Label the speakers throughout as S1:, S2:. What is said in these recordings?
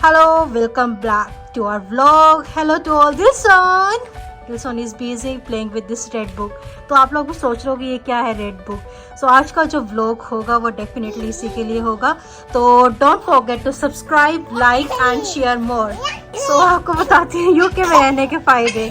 S1: Hello, welcome back to our vlog. Hello to all. Dilson is busy playing with this red book. तो आप लोग भी सोच रहे होगे ये क्या है रेड बुक. सो आज का जो व्लॉग होगा वो डेफिनेटली इसी के लिए होगा. तो don't forget to subscribe, like and share more. So आपको बताती हूँ यूके में रहने के फायदे.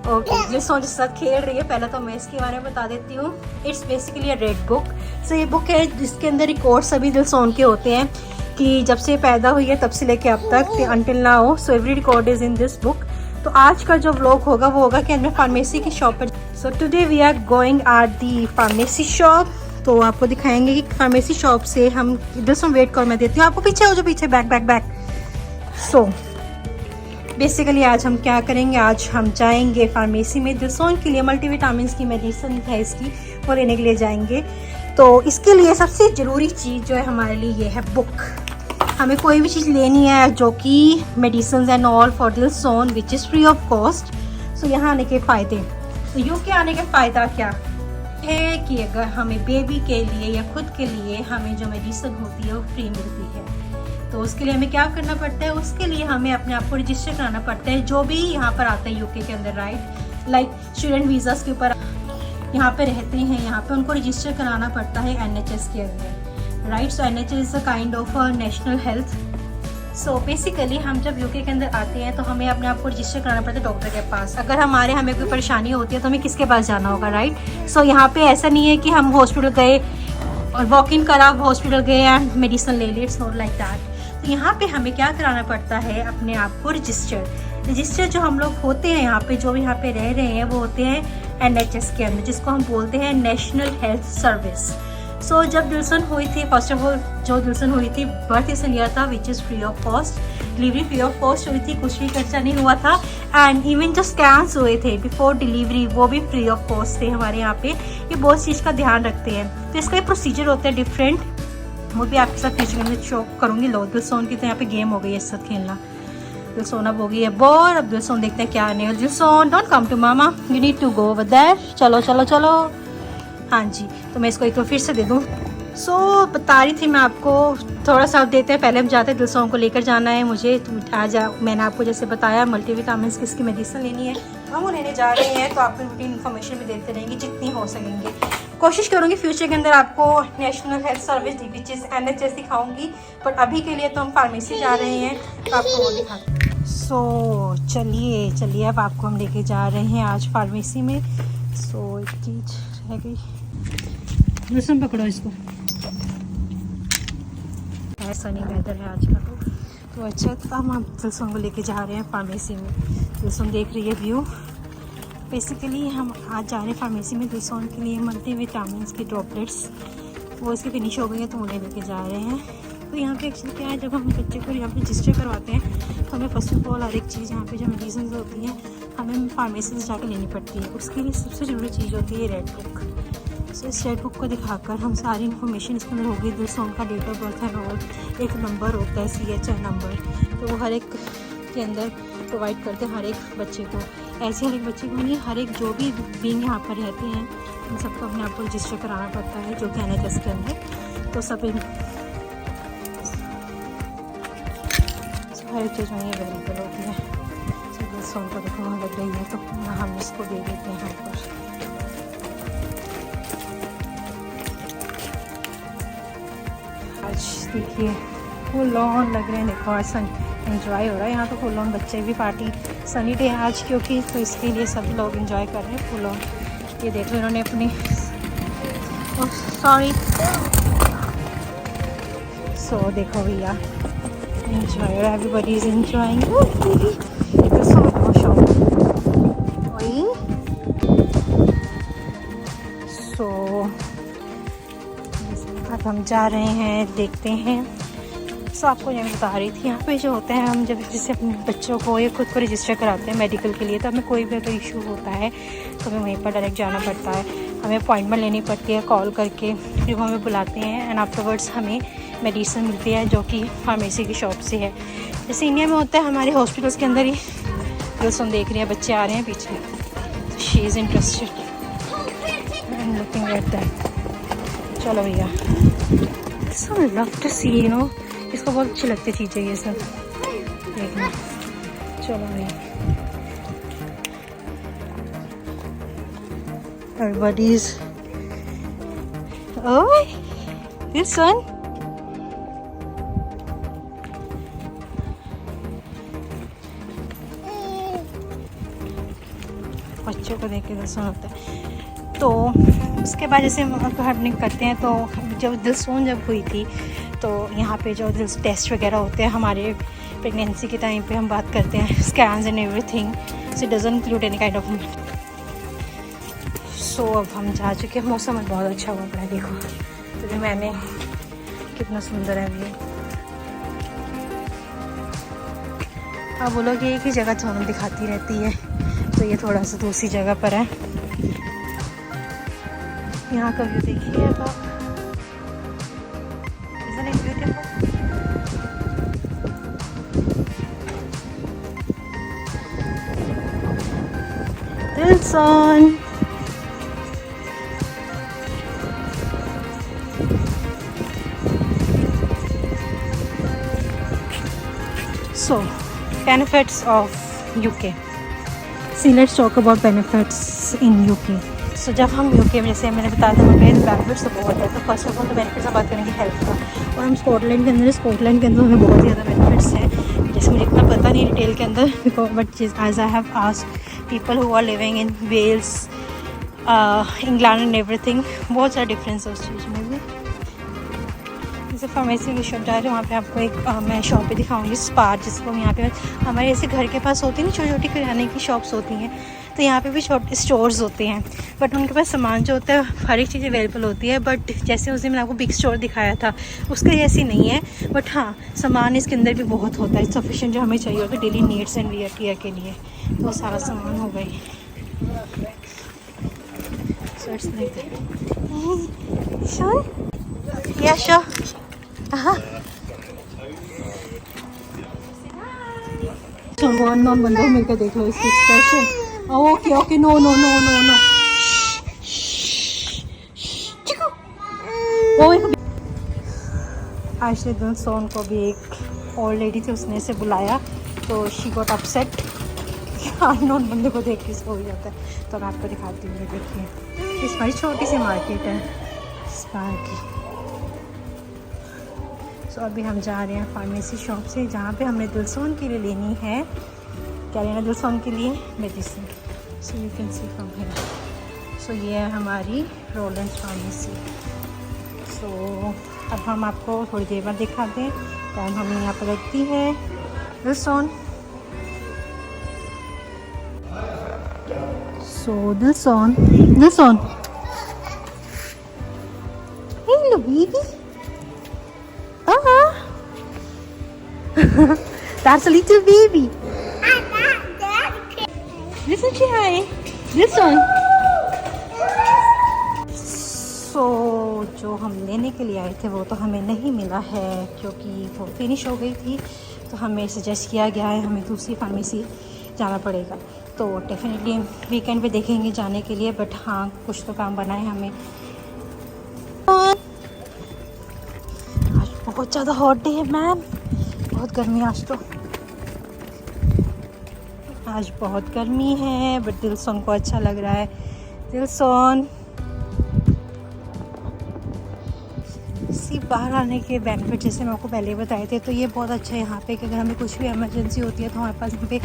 S1: ओके, दिलसोन जिस साथ खेल रही है, पहले तो मैं इसके बारे में बता देती हूँ. It's basically a red book. So ये बुक है जिसके अंदर रिकॉर्ड सभी दिलसोन के होते हैं कि जब से पैदा हुई है तब से लेके अब तक until now. So every record is in this book. तो आज का जो व्लॉग होगा वो होगा कि मैं फार्मेसी की शॉप पर. So today we are going at the pharmacy shop. तो आपको दिखाएंगे कि फार्मेसी शॉप से हम दिलसोन वेट कर, मैं देती हूँ आपको. पीछे हो जो पीछे, back back back. So basically आज हम क्या करेंगे, आज हम जाएंगे फार्मेसी में दिलसोन के लिए मल्टीविटामिन की मेडिसिन है इसकी, वो लेने के लिए जाएंगे. तो इसके लिए सबसे ज़रूरी चीज़ जो है हमारे लिए ये है बुक. हमें कोई भी चीज़ लेनी है जो कि medicine and all for Dilson which is free of cost. So यहाँ आने के फ़ायदे, तो यूके आने के फ़ायदा क्या है कि अगर हमें बेबी के लिए या खुद के लिए हमें जो मेडिसिन होती है वो फ्री मिलती है. तो उसके लिए हमें क्या करना पड़ता है, उसके लिए हमें अपने आप को रजिस्टर कराना पड़ता है जो भी यहाँ पर आता है यूके के अंदर, राइट. लाइक स्टूडेंट वीज़ास के ऊपर यहाँ पे रहते हैं, यहाँ पे उनको रजिस्टर कराना पड़ता है NHS के अंदर, right. So NHS is a kind of national health. So basically हम जब यूके के अंदर आते हैं तो हमें अपने आप को रजिस्टर कराना पड़ता है डॉक्टर के पास. अगर हमें कोई परेशानी होती है तो हमें किसके पास जाना होगा, राइट. सो यहाँ पे ऐसा नहीं है कि हम हॉस्पिटल गए और वॉक इन करा, हॉस्पिटल गए एंड मेडिसिन ले ली. It's not like that. तो यहाँ पे हमें क्या कराना पड़ता है, अपने आप को रजिस्टर जो हम लोग होते हैं यहाँ पे, जो भी यहाँ पे रह रहे हैं वो होते हैं NHS के अंदर, जिसको हम बोलते हैं नेशनल हेल्थ सर्विस. सो जब दिलसन हुई थी, फर्स्ट ऑफ ऑल जो दिलसन हुई थी बर्थ इसने लिया था विच is free of cost. Delivery free of cost हुई थी, कुछ भी खर्चा नहीं हुआ था. एंड इवन जो स्कैन्स हुए थे बिफोर डिलीवरी वो भी फ्री ऑफ कॉस्ट थे हमारे यहाँ पे. ये बहुत चीज़ का ध्यान रखते हैं. तो इसका एक प्रोसीजर होता है डिफरेंट, वो भी आपके साथ फ्यूचर में शो करूँगी. लो दिलसोन की तो यहाँ पे गेम हो गई है इस साथ खेलना. दिलसोन अब हो गई है बोर. अब दिलसोन देखते हैं क्या नहीं. दिलसोन डोंट कम टू मामा, you need to go over there. चलो चलो चलो. हाँ जी, तो मैं इसको एक तो फिर से दे दूँ. सो बता रही थी मैं आपको, थोड़ा सा देते हैं. पहले हम जाते हैं, दिलसोन को लेकर जाना है मुझे. तो आज मैंने आपको जैसे बताया मल्टीविटामिन की इसकी मेडिसिन लेनी है, हम वो लेने जा रहे हैं. तो आपको रूटीन इन्फॉर्मेशन भी देते रहेंगे जितनी हो सकेंगे. कोशिश करूँगी फ्यूचर के अंदर आपको national health service which is NHS दिखाऊँगी, बट अभी के लिए तो हम फार्मेसी जा रहे हैं तो आपको वो दिखाते हैं. सो चलिए अब आपको हम लेके जा रहे हैं आज फार्मेसी में. सो एक चीज़ रह गई, दिलसन पकड़ो इसको. ऐसा नहीं वेदर है आज का. तो अच्छा, तो हम दिलसन को लेके जा रहे हैं फार्मेसी में. दिलसन देख रही है व्यू. बेसिकली हम आज जा रहे हैं फार्मेसी में दिलसोन के लिए मल्टीविटामिन की ड्रॉपलेट्स. वो इसकी फिनिश हो गई है तो उन्हें लेके जा रहे हैं. तो यहाँ पे एक्चुअली क्या है, जब हम बच्चे को यहाँ पे रजिस्टर करवाते हैं तो हमें फर्स्ट ऑफ ऑल हर एक चीज़ यहाँ पे जो मेडिसिन होती हैं हमें फार्मेसी से जाकर लेनी पड़ती है. उसके लिए सबसे ज़रूरी चीज़ होती है रेड बुक. सो इस रेड बुक को दिखाकर हम सारी इन्फॉर्मेशन इसके अंदर होगी. दिलसोन का डेट ऑफ बर्थ है और एक नंबर होता है CHI नंबर, तो वो हर एक के अंदर प्रोवाइड करते हैं हर एक बच्चे को. ऐसे हर एक बच्चे को नहीं, हर एक जो भी बीइंग यहाँ पर रहते हैं उन सबको अपने आप को रजिस्टर कराना पड़ता है जो कि NHS के अंदर. तो सब हर एक चीज़ वहीं अवेलेबल होती है. दिलसोन को देखो वहाँ लग रही है तो हम इसको दे देते हैं यहाँ पर. आज देखिए फुल ऑन लग रहे हैं. देखो आज एंजॉय हो रहा है यहाँ तो फुल ऑन. बच्चे भी पार्टी, सनी डे आज क्योंकि, तो इसके लिए सब लोग एंजॉय कर रहे हैं फुल ऑन. ये देख लो इन्होंने अपनी, सॉरी. सो देखो भैया एंजॉय, एवरीबॉडी इज एंजॉयिंग. सो अब हम जा रहे हैं, देखते हैं. सो आपको मैं बता रही थी यहाँ पे जो होता है, हम जब जैसे अपने बच्चों को या खुद को रजिस्टर कराते हैं मेडिकल के लिए, तो हमें कोई भी अगर इशू होता है तो हमें वहीं पर डायरेक्ट जाना पड़ता है. हमें अपॉइंटमेंट लेनी पड़ती है कॉल करके, फिर वो हमें बुलाते हैं एंड आफ्टरवर्ड्स हमें मेडिसिन मिलती है जो कि फार्मेसी की शॉप से है. जैसे इंडिया में होता है हमारे हॉस्पिटल्स के अंदर ही. दिलसन देख रही है, बच्चे आ रहे हैं पीछे. She is interested and looking at that. चलो भैया, so love to see, you know, इसको बहुत अच्छी लगती चीज़ें ये सब. देखना। चलो भाई, everybody's oh this one बच्चों को देख के दिलसोन होता है। तो उसके बाद जैसे हम घर करते हैं, तो जब दिलसोन जब हुई थी तो यहाँ पे जो दिल टेस्ट वगैरह होते हैं हमारे प्रेगनेंसी के टाइम पे हम बात करते हैं, scans and everything, so it doesn't include any kind of. So अब हम जा चुके हैं। मौसम बहुत अच्छा हुआ पड़ा है, देखो तो मैंने कितना सुंदर है ये। अब वो लोग एक ही जगह चौन दिखाती रहती है, तो ये थोड़ा सा दूसरी जगह पर है। यहाँ का व्यू देखिए अब आप, isn't it beautiful? दिलसन so benefits of UK. See, let's talk about benefits in UK. So जब हम UK में, जैसे मैंने बताया था, हमें बेनिफिट्स तो बहुत है। तो फर्स्ट ऑफ ऑल तो बेनिफिट्स हम बात करेंगे हेल्थ का, और हम स्कॉटलैंड के अंदर हमें बहुत ज़्यादा बेनिफिट्स हैं, जैसे मुझे इतना पता नहीं डिटेल के अंदर, but as I have asked people who are living in Wales, England and everything, बहुत सारा डिफरेंस है उस चीज़ में भी। जैसे फार्मेसी की शॉप जा रहे हैं, वहाँ पे आपको एक मैं शॉप पे दिखाऊंगी, स्पार, जिसको यहाँ पे हमारे ऐसे घर के पास होती है ना छोटी छोटी किराने की शॉप्स होती हैं, तो यहाँ पे भी स्टोर्स होते हैं, बट उनके पास सामान जो होता है हर एक चीज़ अवेलेबल होती है। बट जैसे उस दिन मैंने आपको बिग स्टोर दिखाया था, उसके जैसी नहीं है, बट हाँ सामान इसके अंदर भी बहुत होता है, सफिशेंट जो हमें चाहिए होता है daily needs and wear care के लिए, वो सारा सामान हो गई। So it's like that. Sure? Yeah, sure. बंदो मिलकर देख लो इसकी expression. Okay okay, no no no no no. आज दिलसोन को भी एक ओल्ड लेडी थी, उसने से बुलाया, तो शी गॉट अपसेट। अननोन बंदे को देख के इसको हो जाता है। तो मैं आपको दिखाती हूँ, देखिए इस हमारी छोटी सी मार्केट है स्पार की। सो अभी हम जा रहे हैं फार्मेसी शॉप से, जहाँ पे हमने दिलसोन के लिए लेनी है, क्या लेना दिलसोन के लिए, medicine. So you can see from here. So ये है हमारी रोलेंस फार्मेसी। सो अब हम आपको थोड़ी देर बाद दिखाते हैं। टाइम हमने यहाँ पर रखती है दिलसोन। So Dilson, hello baby. That's a little baby. Listen, say hi. Dilson. So जो हम लेने के लिए आए थे वो तो हमें नहीं मिला है, क्योंकि वो फिनिश हो गई थी। तो हमें सजेस्ट किया गया है हमें दूसरी फार्मेसी जाना पड़ेगा। तो डेफिनेटली वीकेंड पे देखेंगे जाने के लिए, बट हाँ कुछ तो काम बना है हमें। आज बहुत ज़्यादा हॉट डे है मैम, बहुत गर्मी आज तो, आज बहुत गर्मी है, बट दिलसोन को अच्छा लग रहा है। दिलसोन बाहर आने के बेनिफिट जैसे मैं आपको पहले बताए थे, तो ये बहुत अच्छा है यहाँ पे कि अगर हमें कुछ भी इमरजेंसी होती है तो हमारे पास यहाँ पे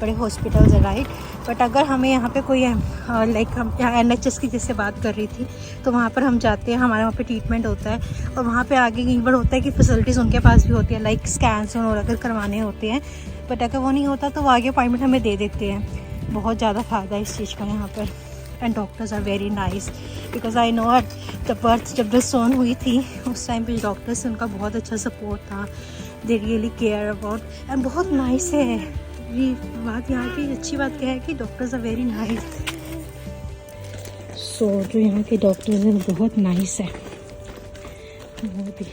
S1: बड़े हॉस्पिटल्स है, राइट। बट अगर हमें यहाँ पे कोई लाइक हम यहाँ NHS की जैसे बात कर रही थी, तो वहाँ पर हम जाते हैं, हमारे वहाँ पे ट्रीटमेंट होता है, और वहाँ पे आगे कई बार होता है कि फैसिलिटीज़ उनके पास भी होती है, लाइक स्कैन्स और अगर करवाने होते हैं, बट अगर वो नहीं होता तो वो आगे अपॉइंटमेंट हमें दे देते हैं। बहुत ज़्यादा फ़ायदा है इस चीज़ का यहाँ पर। And doctors are very nice, because I know at the birth, जब दिलसोन हुई थी उस टाइम पे डॉक्टर्स से उनका बहुत अच्छा सपोर्ट था, they really care about, and बहुत नाइस है ये बात। यहाँ की अच्छी बात क्या है कि डॉक्टर्स आर वेरी नाइस। सो जो यहाँ के डॉक्टर्स हैं बहुत नाइस है, बहुत ही।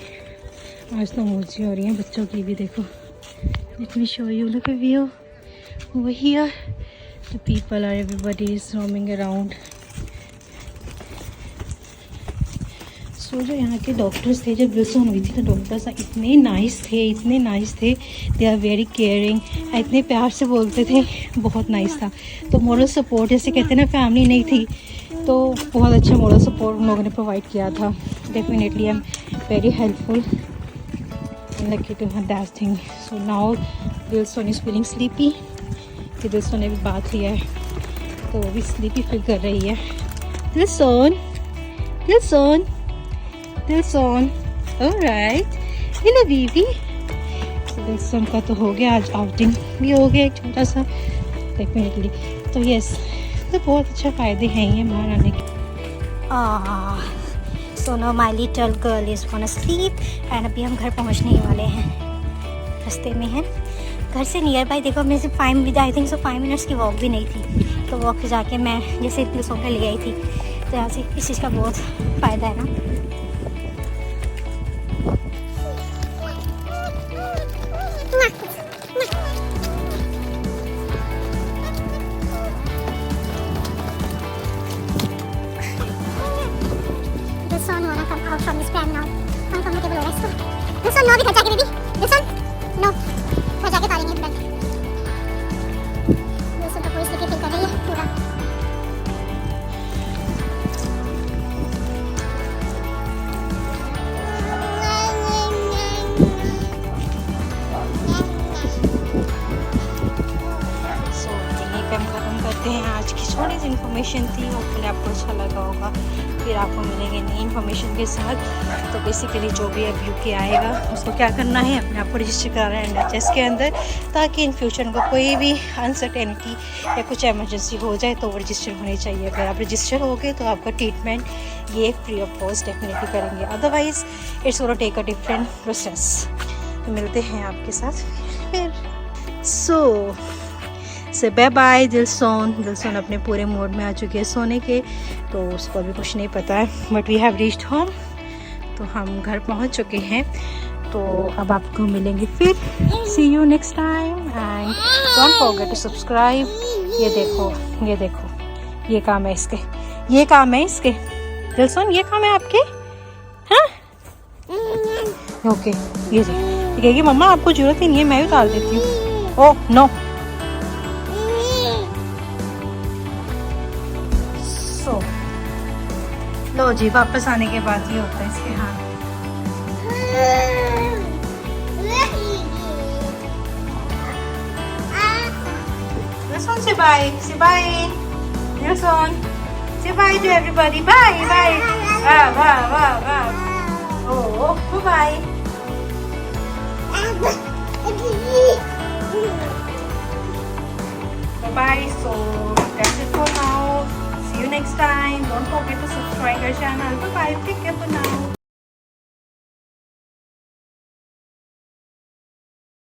S1: आज तो मोजी हो रही हैं बच्चों की भी, देखो। Let me show you, look at view over here, the people are, everybody is roaming around. So सो जो यहाँ के डॉक्टर्स थे, जब विल्सन हुई थी तो डॉक्टर्स इतने नाइस थे, दे आर वेरी केयरिंग, इतने प्यार से बोलते थे, बहुत नाइस था। तो मॉरल सपोर्ट जैसे कहते हैं ना, फैमिली नहीं थी तो बहुत अच्छा मॉरल सपोर्ट उन लोगों ने प्रोवाइड किया था। Definitely I am very helpful lucky to have that thing. So now Wilson is feeling sleepy. कि विल्सन ने भी बात लिया है तो वो भी स्लीपी फील कर रही है। Dilson, alright, hello baby। Wilson का तो हो गया, आज आउटिंग भी हो गया एक छोटा सा, डेफिनेटली। तो यस, तो बहुत अच्छा फ़ायदे हैं ये बाहर आने के। So know my little girl is gonna sleep and अभी हम घर पहुंचने ही वाले हैं, रास्ते में हैं। घर से नियर बाई देखो, मेरे से 5 मिनट्स की वॉक भी नहीं थी, तो वॉक पे जाके मैं जैसे इतने सोफे ले आई थी, तो यहाँ से इस चीज़ का बहुत फ़ायदा है ना। From this plan now, uncomfortable हो रहा है इसको। Dilson, no, भी घर जाके बेबी, Dilson, no, घर जाके तारेंगे प्लान। Dilson तो पूरी स्लीपी फील कर रही है पूरा। So यहीं पे हम खत्म करते हैं। आज की छोटी सी इन्फॉर्मेशन थी, होपफुली आपको अच्छा लगा होगा। फिर आपको मिलेंगे नई इन्फॉर्मेशन के साथ। तो बेसिकली जो भी अब यूके आएगा उसको क्या करना है, अपने आप को रजिस्टर कराना है NHS के अंदर, ताकि इन फ्यूचर को कोई भी अनसर्टेनिटी या कुछ एमरजेंसी हो जाए तो वो रजिस्टर होनी चाहिए। अगर आप रजिस्टर हो गए तो आपका ट्रीटमेंट ये फ्री ऑफ कॉस्ट डेफिनेटली करेंगे, otherwise it's gonna take a different process. तो मिलते हैं आपके साथ फिर। से बाय बाय दिलसोन अपने पूरे मोड में आ चुके हैं सोने के, तो उसको अभी कुछ नहीं पता है, but we have reached home. तो हम घर पहुंच चुके हैं, तो अब आपको मिलेंगे फिर। See you next time and don't forget to subscribe. ये देखो ये काम है इसके, दिलसोन ये काम है आपके, हाँ ओके। ये कहेगी मम्मा आपको जरूरत ही नहीं है, मैं ही उतार देती हूँ। Oh no. लो जी, वापस आने के बाद ये होता है इसके हाथ। Dilson, say bye Dilson, say bye to everybody, bye. Wow. Oh, bye. Bye. So that's it for now. See you next time. Don't forget to subscribe our channel. Bye. Take care for now.